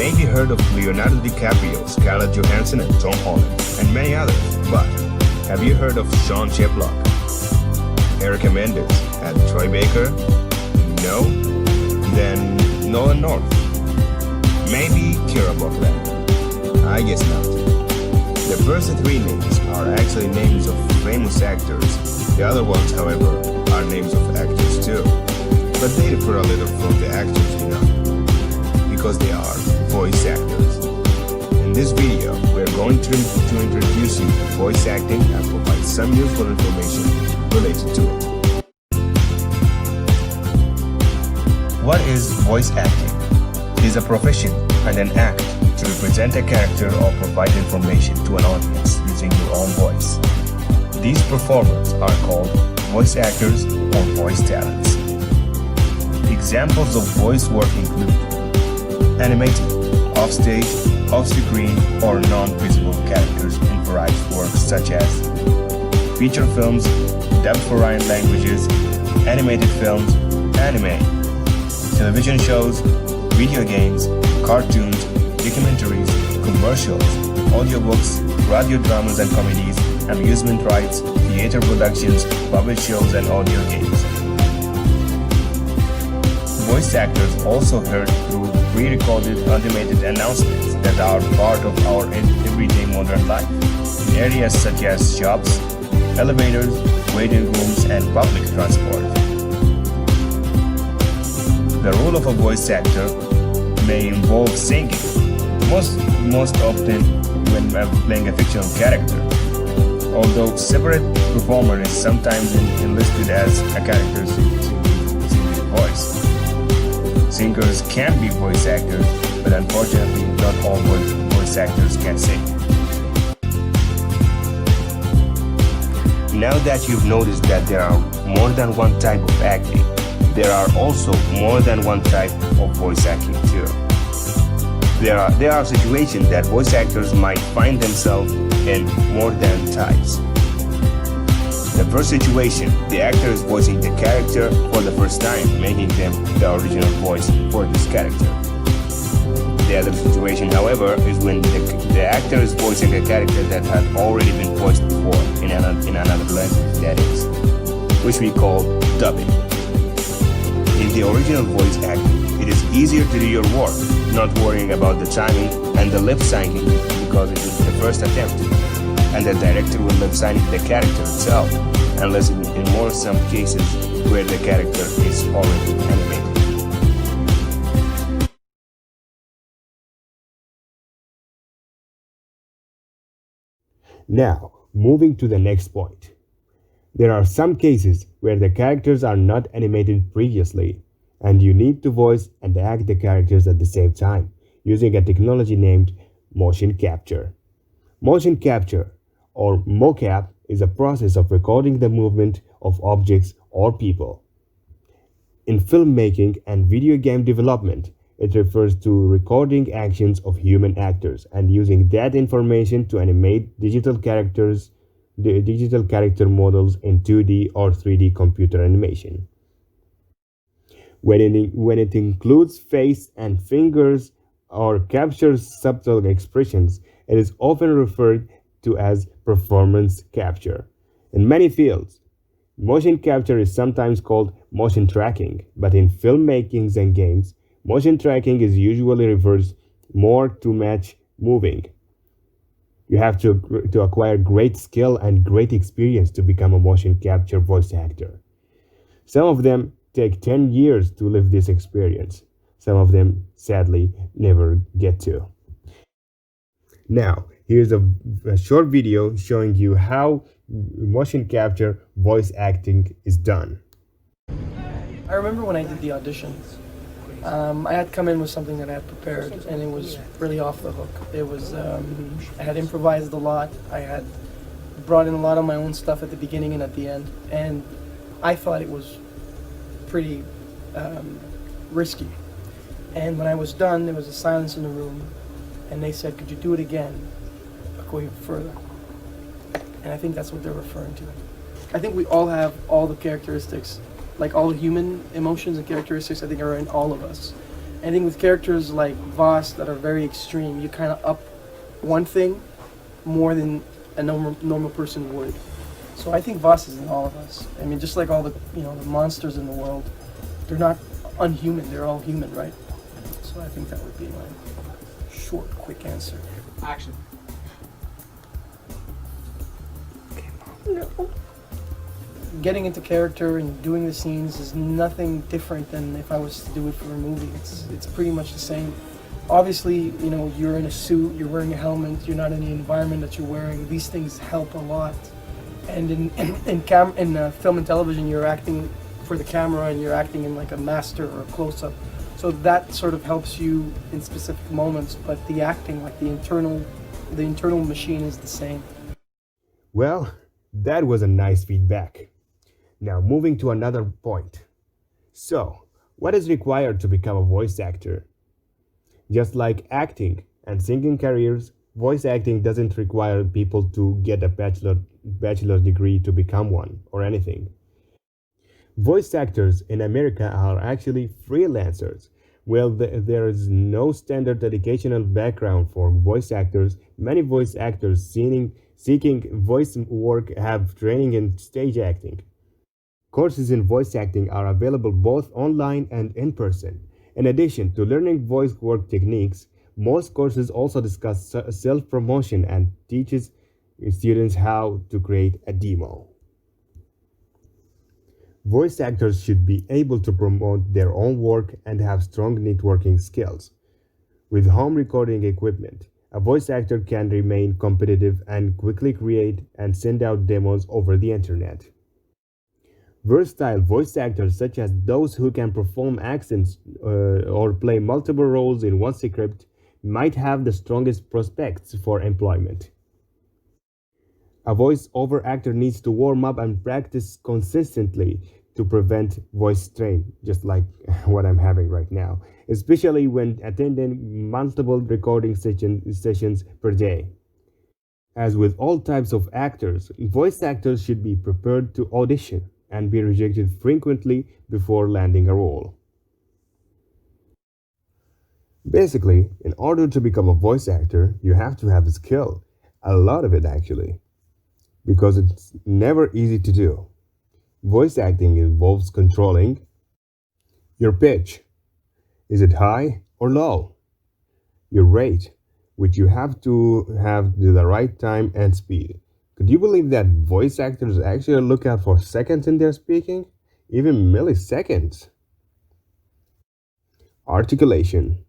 maybe heard of Leonardo DiCaprio, Scarlett Johansson, and Tom Holland, and many others, but have you heard of Sean Chiplock, Erica Mendes, and Troy Baker? No? Then Nolan North. Maybe Kira Buckland. I guess not. The first three names are actually names of famous actors. The other ones, however, are names of actors too. But they differ a little from the actors, because they are voice actors. In this video, we are going to introduce you to voice acting and provide some useful information related to it. What is voice acting? It is a profession and an act to represent a character or provide information to an audience using your own voice. These performers are called voice actors or voice talents. Examples of voice work include animating, offstage, off-screen, or non-visible characters in variety of works such as feature films, dubbed foreign languages, animated films, anime, television shows, video games, cartoons, documentaries, commercials, audiobooks, radio dramas and comedies, amusement rides, theater productions, puppet shows, and audio games. Voice actors also heard through pre-recorded automated announcements that are part of our everyday modern life in areas such as shops, elevators, waiting rooms, and public transport. The role of a voice actor may involve singing, most often when playing a fictional character, although separate performer is sometimes enlisted as a character singing voice. Singers can be voice actors, but unfortunately not all voice actors can sing. Now that you've noticed that there are more than one type of acting, there are also more than one type of voice acting too. There are situations that voice actors might find themselves in more than types. The first situation, the actor is voicing the character for the first time, making them the original voice for this character. The other situation, however, is when the actor is voicing a character that had already been voiced before in another language, that is, which we call dubbing. In the original voice acting, it is easier to do your work, not worrying about the timing and the lip syncing because it is the first attempt, and the director will lip sync the character itself, unless in more some cases where the character is already animated. Now, moving to the next point. There are some cases where the characters are not animated previously, and you need to voice and act the characters at the same time, using a technology named motion capture. Motion capture, or mocap, is a process of recording the movement of objects or people. In filmmaking and video game development, it refers to recording actions of human actors and using that information to animate digital character models in 2D or 3D computer animation. When it includes face and fingers or captures subtle expressions, it is often referred to as performance capture. In many fields, motion capture is sometimes called motion tracking, but in filmmakings and games, motion tracking is usually reversed more to match moving. You have to acquire great skill and great experience to become a motion capture voice actor. Some of them take 10 years to live this experience. Some of them, sadly, never get to. Now, here's a short video showing you how motion capture voice acting is done. I remember when I did the auditions, I had come in with something that I had prepared, and it was really off the hook. It was, I had improvised a lot. I had brought in a lot of my own stuff at the beginning and at the end, and I thought it was pretty risky. And when I was done, there was a silence in the room, and they said, "Could you do it again, go even further?" And I think that's what they're referring to. I think we all have all the characteristics, like all the human emotions and characteristics, I think are in all of us. I think with characters like Voss that are very extreme, you kind of up one thing more than a normal person would. So I think Voss is in all of us. I mean, just like all the the monsters in the world, they're not unhuman. They're all human, right? So I think that would be my short, quick answer. Action. No. Getting into character and doing the scenes is nothing different than if I was to do it for a movie. It's pretty much the same. Obviously, you're in a suit, you're wearing a helmet, you're not in the environment that you're wearing. These things help a lot. And in film and television, you're acting for the camera and you're acting in like a master or a close-up. So that sort of helps you in specific moments, but the acting, like the internal machine is the same. Well, that was a nice feedback. Now, moving to another point. So, what is required to become a voice actor? Just like acting and singing careers, voice acting doesn't require people to get a bachelor degree to become one or anything. Voice actors in America are actually freelancers. Well, there is no standard educational background for voice actors. Many voice actors seeking voice work have training in stage acting. Courses in voice acting are available both online and in person. In addition to learning voice work techniques, most courses also discuss self-promotion and teaches students how to create a demo. Voice actors should be able to promote their own work and have strong networking skills. With home recording equipment, a voice actor can remain competitive and quickly create and send out demos over the internet. Versatile voice actors, such as those who can perform accents or play multiple roles in one script, might have the strongest prospects for employment. A voice-over actor needs to warm up and practice consistently to prevent voice strain, just like what I'm having right now, especially when attending multiple recording sessions per day. As with all types of actors, voice actors should be prepared to audition and be rejected frequently before landing a role. Basically, in order to become a voice actor, you have to have skill, a lot of it actually, because it's never easy to do. Voice acting involves controlling your pitch. Is it high or low? Your rate, which you have to have to the right time and speed. Could you believe that voice actors actually look out for seconds in their speaking? Even milliseconds. Articulation.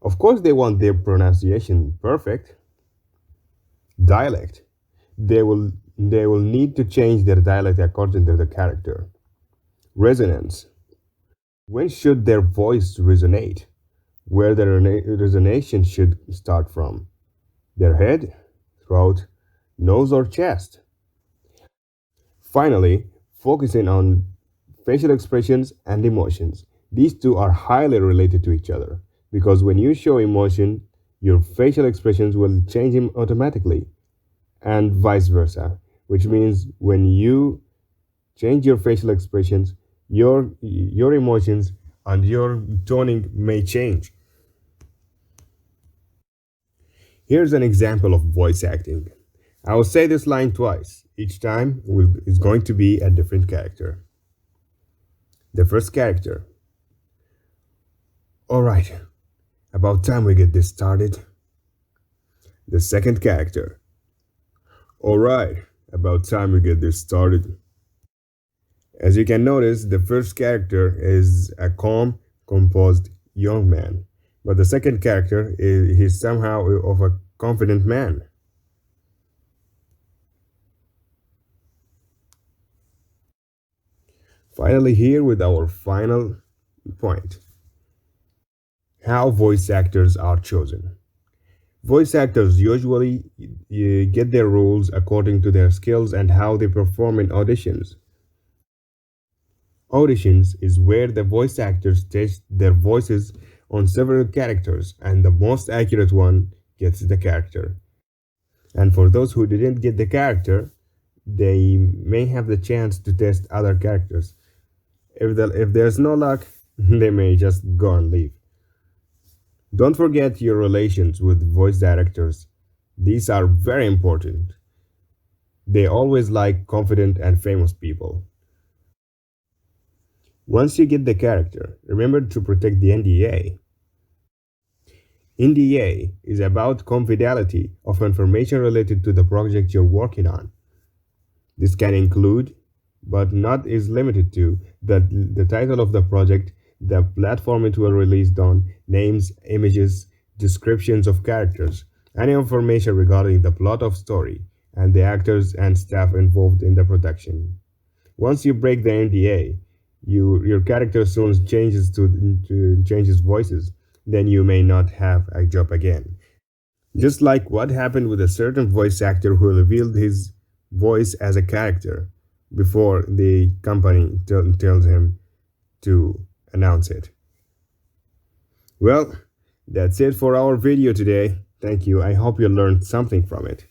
Of course, they want their pronunciation perfect. Dialect. They will need to change their dialect according to the character. Resonance. When should their voice resonate? Where the resonation should start from? Their head, throat, nose, or chest? Finally, focusing on facial expressions and emotions. These two are highly related to each other because when you show emotion, your facial expressions will change automatically, and vice versa, which means when you change your facial expressions, your emotions and your toning may change. Here's an example of voice acting. I will say this line twice. Each time is going to be a different character. The first character. Alright, about time we get this started. The second character. Alright, about time we get this started. As you can notice, the first character is a calm, composed young man, but the second character is he's somehow of a confident man. Finally, here with our final point. How voice actors are chosen. Voice actors usually get their roles according to their skills and how they perform in auditions. Auditions is where the voice actors test their voices on several characters and the most accurate one gets the character. And for those who didn't get the character, they may have the chance to test other characters. If there's no luck, they may just go and leave. Don't forget your relations with voice directors. These are very important. They always like confident and famous people. Once you get the character, remember to protect the NDA. NDA is about confidentiality of information related to the project you're working on. This can include, but not is limited to, the title of the project, the platform it will released on, names, images, descriptions of characters, any information regarding the plot of story, and the actors and staff involved in the production. Once you break the NDA, your character soon changes voices. Then you may not have a job again. Just like what happened with a certain voice actor who revealed his voice as a character before the company tells him to announce it. Well, that's it for our video today. Thank you. I hope you learned something from it.